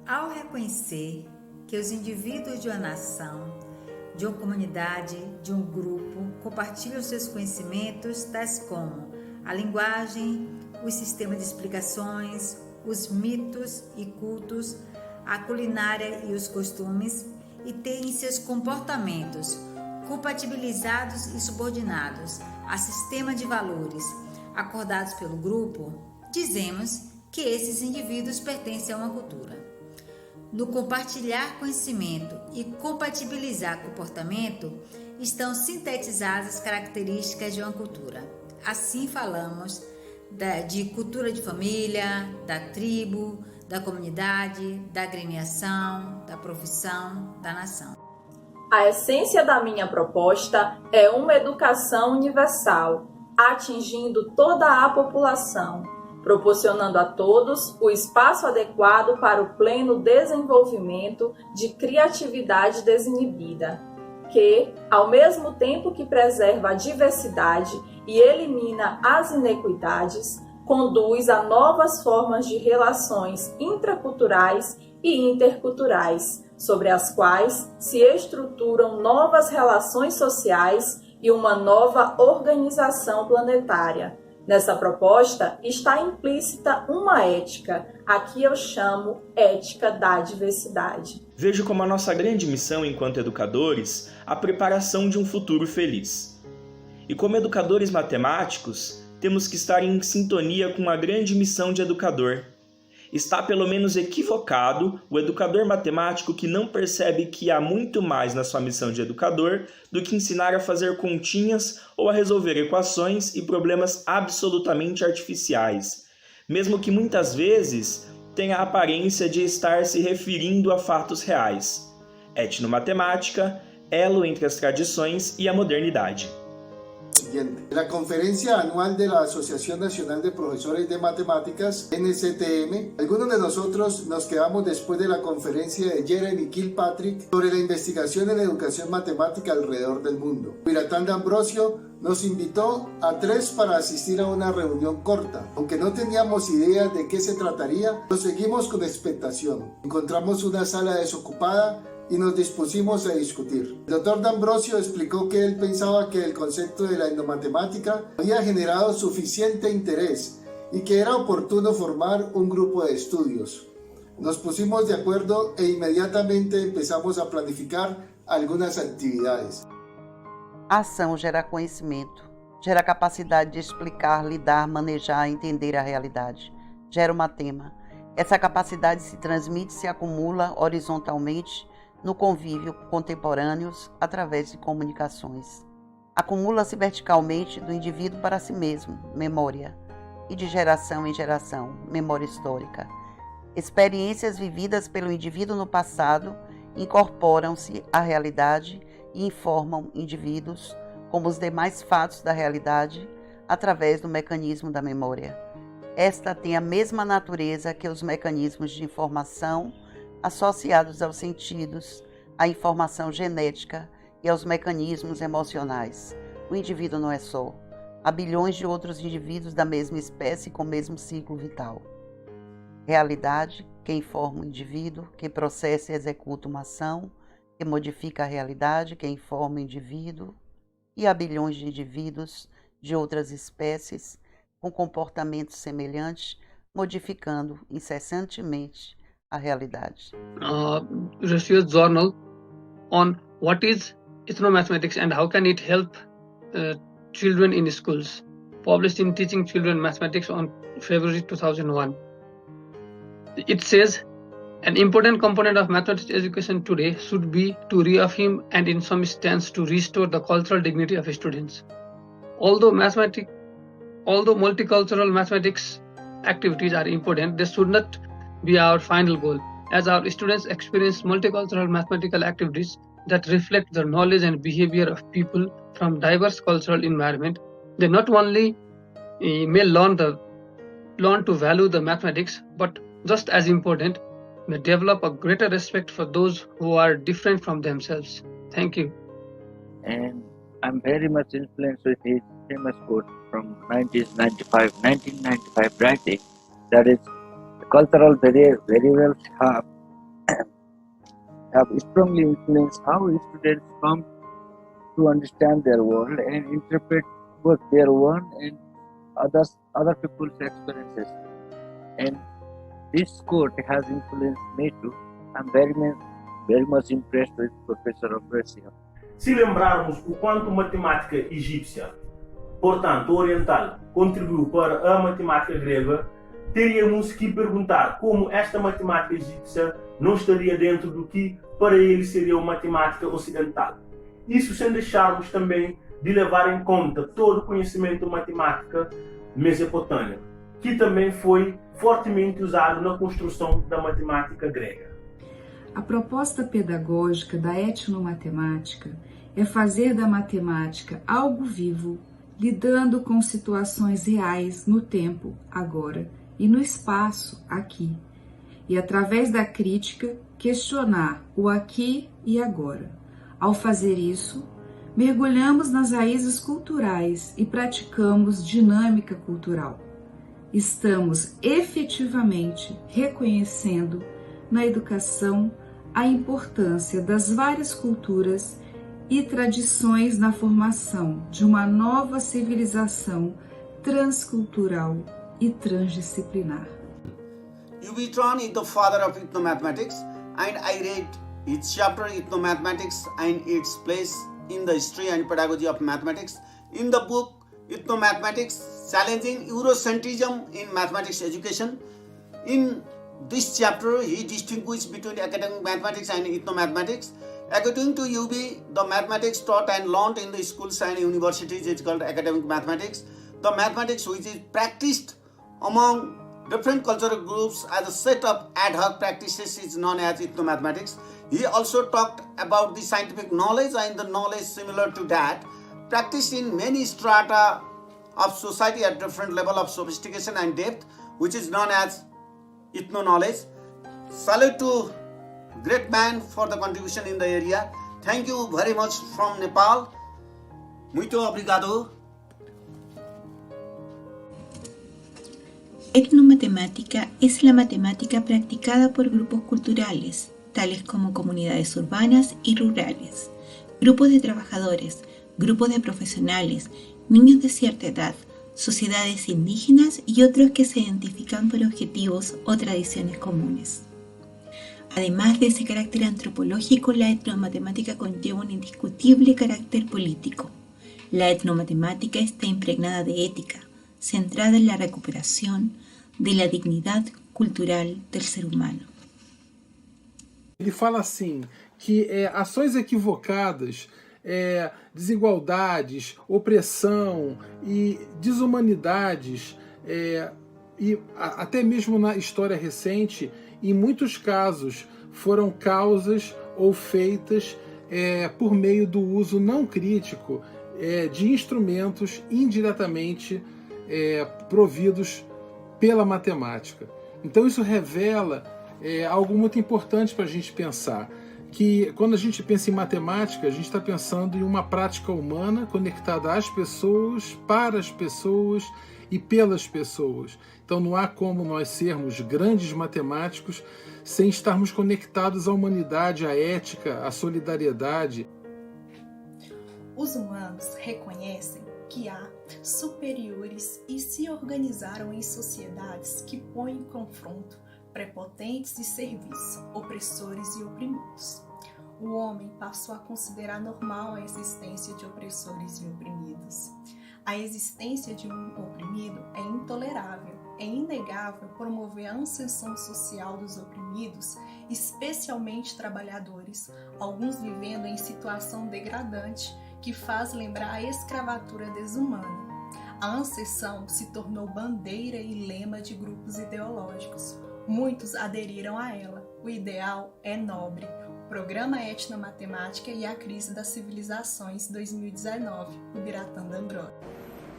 Ao reconhecer que os indivíduos de uma nação, de uma comunidade, de um grupo, compartilham seus conhecimentos, tais como a linguagem, os sistemas de explicações, os mitos e cultos, a culinária e os costumes, e têm seus comportamentos compatibilizados e subordinados a sistema de valores acordados pelo grupo, dizemos que esses indivíduos pertencem a uma cultura. No compartilhar conhecimento e compatibilizar comportamento, estão sintetizadas as características de uma cultura. Assim falamos de cultura de família, da tribo, da comunidade, da agremiação, da profissão, da nação. A essência da minha proposta é uma educação universal, atingindo toda a população, proporcionando a todos o espaço adequado para o pleno desenvolvimento de criatividade desinibida, que, ao mesmo tempo que preserva a diversidade e elimina as inequidades, conduz a novas formas de relações intraculturais e interculturais, sobre as quais se estruturam novas relações sociais e uma nova organização planetária. Nessa proposta está implícita uma ética, a que eu chamo ética da diversidade. Vejo como a nossa grande missão enquanto educadores a preparação de um futuro feliz. E como educadores matemáticos, temos que estar em sintonia com a grande missão de educador. Está pelo menos equivocado o educador matemático que não percebe que há muito mais na sua missão de educador do que ensinar a fazer continhas ou a resolver equações e problemas absolutamente artificiais, mesmo que muitas vezes tenha a aparência de estar se referindo a fatos reais. Etnomatemática, elo entre as tradições e a modernidade. Siguiente. En la conferencia anual de la Asociación Nacional de Profesores de Matemáticas, NSTM, algunos de nosotros nos quedamos después de la conferencia de Jeremy Kilpatrick sobre la investigación en la educación matemática alrededor del mundo. Piratán de Ambrosio nos invitó a 3 para asistir a una reunión corta. Aunque no teníamos idea de qué se trataría, lo seguimos con expectación. Encontramos una sala desocupada y nos dispusimos a discutir. El doctor D'Ambrosio explicó que él pensaba que el concepto de la etnomatemática había generado suficiente interés y que era oportuno formar un grupo de estudios. Nos pusimos de acuerdo e inmediatamente empezamos a planificar algunas actividades. A ação gera conhecimento, gera capacidade de explicar, lidar, manejar, entender a realidade. Gera uma tema. Essa capacidade se transmite, se acumula horizontalmente no convívio com contemporâneos através de comunicações. Acumula-se verticalmente do indivíduo para si mesmo, memória, e de geração em geração, memória histórica. Experiências vividas pelo indivíduo no passado incorporam-se à realidade e informam indivíduos, como os demais fatos da realidade, através do mecanismo da memória. Esta tem a mesma natureza que os mecanismos de informação associados aos sentidos, à informação genética e aos mecanismos emocionais. O indivíduo não é só. Há bilhões de outros indivíduos da mesma espécie com o mesmo ciclo vital. Realidade, que informa o indivíduo, que processa e executa uma ação, que modifica a realidade, que informa o indivíduo, e há bilhões de indivíduos de outras espécies com comportamentos semelhantes, modificando incessantemente a realidade. Research journal on what is ethnomathematics and how can it help children in schools, published in Teaching Children Mathematics on February 2001. It says, an important component of mathematics education today should be to reaffirm and in some instances to restore the cultural dignity of students. Although multicultural mathematics activities are important, they should not be our final goal. As our students experience multicultural mathematical activities that reflect the knowledge and behavior of people from diverse cultural environment, they not only may learn to value the mathematics, but just as important, may develop a greater respect for those who are different from themselves. Thank you. And I'm very much influenced with his famous quote from 1995 writing, that is, cultural variables have have strongly influenced how students come to understand their world and interpret both their own and other people's experiences. And this quote has influenced me too. I'm very much impressed with Professor Ofrecio. Se lembrarmos o quanto matemática egípcia, portanto oriental, contribuiu para a matemática grega, teríamos que perguntar como esta matemática egípcia não estaria dentro do que para ele seria uma matemática ocidental. Isso sem deixarmos também de levar em conta todo o conhecimento matemática mesopotâmico, que também foi fortemente usado na construção da matemática grega. A proposta pedagógica da etnomatemática é fazer da matemática algo vivo, lidando com situações reais no tempo, agora, e no espaço, aqui. E através da crítica, questionar o aqui e agora. Ao fazer isso, mergulhamos nas raízes culturais e praticamos dinâmica cultural. Estamos efetivamente reconhecendo na educação a importância das várias culturas e tradições na formação de uma nova civilização transcultural e transdisciplinar. U.B. Tron is the father of ethnomathematics, and I read his chapter Ethnomathematics and its place in the history and pedagogy of mathematics. In the book Ethnomathematics, Challenging Eurocentrism in Mathematics Education, in this chapter he distinguished between academic mathematics and ethnomathematics. According to UB, the mathematics taught and learned in the schools and universities is called academic mathematics. The mathematics which is practiced among different cultural groups as a set of ad hoc practices is known as ethnomathematics. He also talked about the scientific knowledge and the knowledge similar to that, practiced in many strata of society at different level of sophistication and depth, which is known as ethno-knowledge. Salute to great man for the contribution in the area. Thank you very much from Nepal. Muito obrigado. Etnomatemática es la matemática practicada por grupos culturales, tales como comunidades urbanas y rurales, grupos de trabajadores, grupos de profesionales, niños de cierta edad, sociedades indígenas y otros que se identifican por objetivos o tradiciones comunes. Además de ese carácter antropológico, la etnomatemática conlleva un indiscutible carácter político. La etnomatemática está impregnada de ética, centrada en la recuperación de la dignidade cultural do ser humano. Ele fala assim, que ações equivocadas, desigualdades, opressão e desumanidades, e até mesmo na história recente, em muitos casos foram causas ou feitas por meio do uso não crítico de instrumentos indiretamente providos pela matemática. Então isso revela algo muito importante para a gente pensar, que quando a gente pensa em matemática, a gente está pensando em uma prática humana conectada às pessoas, para as pessoas e pelas pessoas. Então não há como nós sermos grandes matemáticos sem estarmos conectados à humanidade, à ética, à solidariedade. Os humanos reconhecem que há superiores e se organizaram em sociedades que põem em confronto prepotentes de serviço, opressores e oprimidos. O homem passou a considerar normal a existência de opressores e oprimidos. A existência de um oprimido é intolerável, é inegável promover a ascensão social dos oprimidos, especialmente trabalhadores, alguns vivendo em situação degradante, que faz lembrar a escravatura desumana. A ascensão se tornou bandeira e lema de grupos ideológicos. Muitos aderiram a ela. O ideal é nobre. O Programa Etnomatemática e a Crise das Civilizações 2019, o Biratã D'Ambrosio.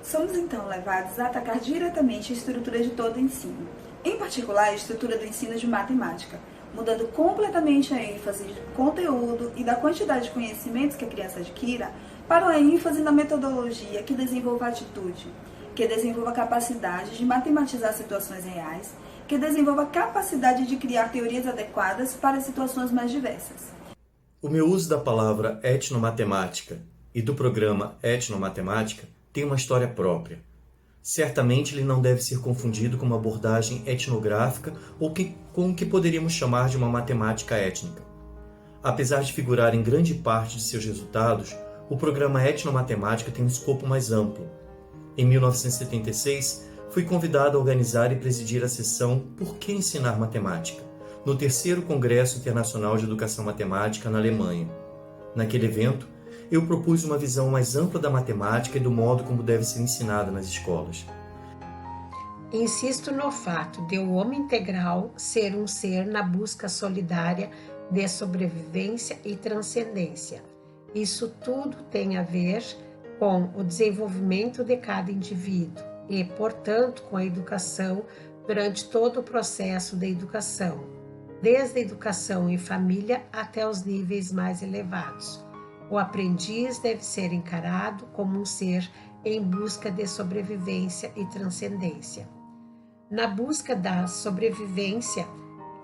Somos então levados a atacar diretamente a estrutura de todo o ensino, em particular a estrutura do ensino de matemática, mudando completamente a ênfase do conteúdo e da quantidade de conhecimentos que a criança adquira para uma ênfase na metodologia que desenvolva a atitude, que desenvolva a capacidade de matematizar situações reais, que desenvolva a capacidade de criar teorias adequadas para situações mais diversas. O meu uso da palavra etnomatemática e do programa Etnomatemática tem uma história própria. Certamente ele não deve ser confundido com uma abordagem etnográfica ou com o que poderíamos chamar de uma matemática étnica. Apesar de figurar em grande parte de seus resultados, o programa Etnomatemática tem um escopo mais amplo. Em 1976, fui convidado a organizar e presidir a sessão Por que ensinar matemática? No 3º Congresso Internacional de Educação Matemática na Alemanha. Naquele evento, eu propus uma visão mais ampla da matemática e do modo como deve ser ensinada nas escolas. Insisto no fato de o homem integral ser um ser na busca solidária de sobrevivência e transcendência. Isso tudo tem a ver com o desenvolvimento de cada indivíduo e, portanto, com a educação durante todo o processo de educação, desde a educação em família até os níveis mais elevados. O aprendiz deve ser encarado como um ser em busca de sobrevivência e transcendência. Na busca da sobrevivência,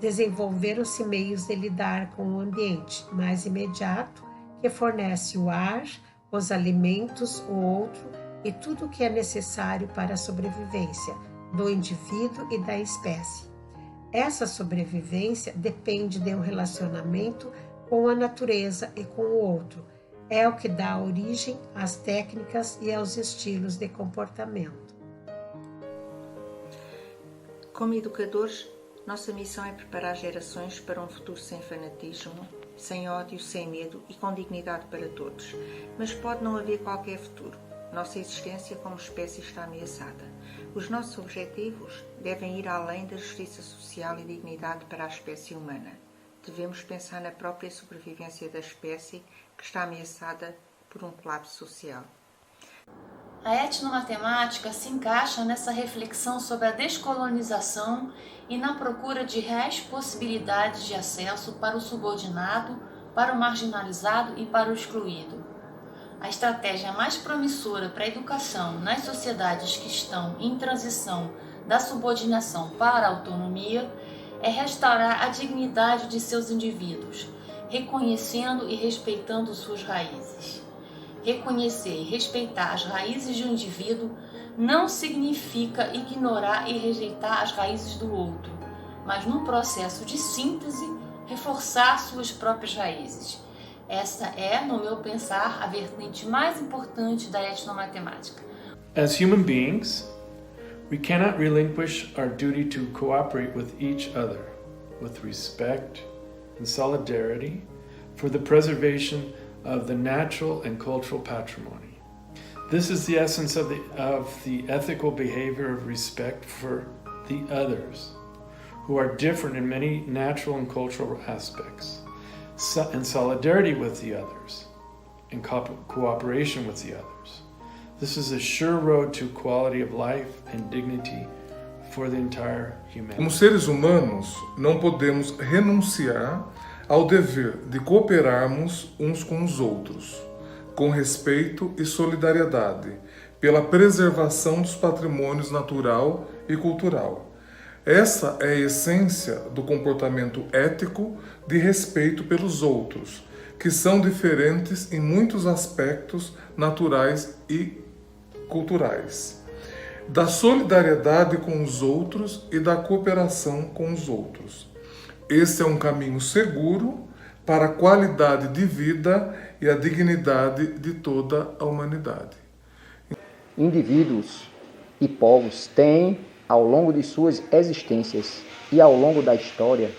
desenvolveram-se meios de lidar com o ambiente mais imediato, que fornece o ar, os alimentos, o outro e tudo o que é necessário para a sobrevivência do indivíduo e da espécie. Essa sobrevivência depende de um relacionamento com a natureza e com o outro. É o que dá origem às técnicas e aos estilos de comportamento. Como educadores, nossa missão é preparar gerações para um futuro sem fanatismo, sem ódio, sem medo e com dignidade para todos. Mas pode não haver qualquer futuro. Nossa existência como espécie está ameaçada. Os nossos objetivos devem ir além da justiça social e dignidade para a espécie humana. Devemos pensar na própria sobrevivência da espécie que está ameaçada por um colapso social. A etnomatemática se encaixa nessa reflexão sobre a descolonização e na procura de reais possibilidades de acesso para o subordinado, para o marginalizado e para o excluído. A estratégia mais promissora para a educação nas sociedades que estão em transição da subordinação para a autonomia é restaurar a dignidade de seus indivíduos, reconhecendo e respeitando suas raízes. Reconhecer e respeitar as raízes de um indivíduo não significa ignorar e rejeitar as raízes do outro, mas num processo de síntese, reforçar suas próprias raízes. Essa é, no meu pensar, a vertente mais importante da etnomatemática. As human beings, we cannot relinquish our duty to cooperate with each other, with respect and solidarity, for the preservation of the natural and cultural patrimony. This is the essence of the ethical behavior of respect for the others, who are different in many natural and cultural aspects, and solidarity with the others, and cooperation with the others. This is a sure road to quality of life and dignity for the entire humanity. Como seres humanos, não podemos renunciar ao dever de cooperarmos uns com os outros, com respeito e solidariedade, pela preservação dos patrimônios natural e cultural. Essa é a essência do comportamento ético de respeito pelos outros, que são diferentes em muitos aspectos naturais e culturais, da solidariedade com os outros e da cooperação com os outros. Esse é um caminho seguro para a qualidade de vida e a dignidade de toda a humanidade. Indivíduos e povos têm, ao longo de suas existências e ao longo da história,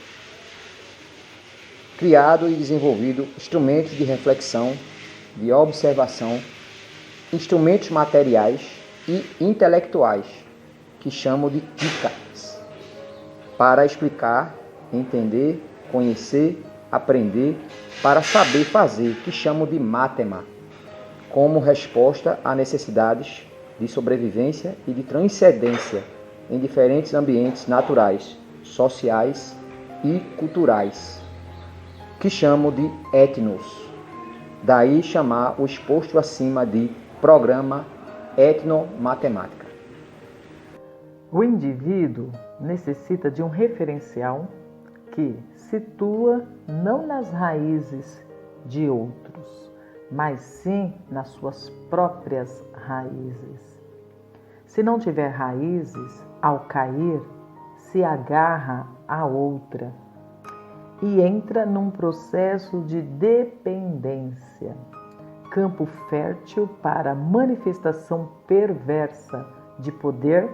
criado e desenvolvido instrumentos de reflexão, de observação, instrumentos materiais e intelectuais, que chamo de tikas, para explicar, entender, conhecer, aprender, para saber fazer, que chamo de matema, como resposta a necessidades de sobrevivência e de transcendência em diferentes ambientes naturais, sociais e culturais, que chamo de etnos. Daí chamar o exposto acima de programa etnomatemática. O indivíduo necessita de um referencial que situa não nas raízes de outros, mas sim nas suas próprias raízes. Se não tiver raízes, ao cair, se agarra a outra e entra num processo de dependência, campo fértil para a manifestação perversa de poder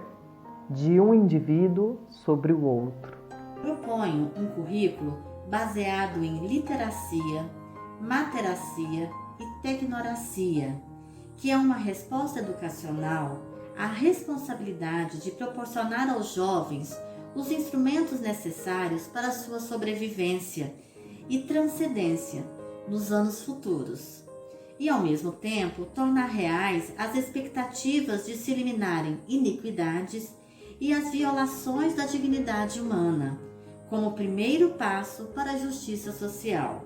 de um indivíduo sobre o outro. Proponho um currículo baseado em literacia, materacia e tecnoracia, que é uma resposta educacional à responsabilidade de proporcionar aos jovens os instrumentos necessários para a sua sobrevivência e transcendência nos anos futuros, e ao mesmo tempo tornar reais as expectativas de se eliminarem iniquidades e as violações da dignidade humana, como primeiro passo para a justiça social.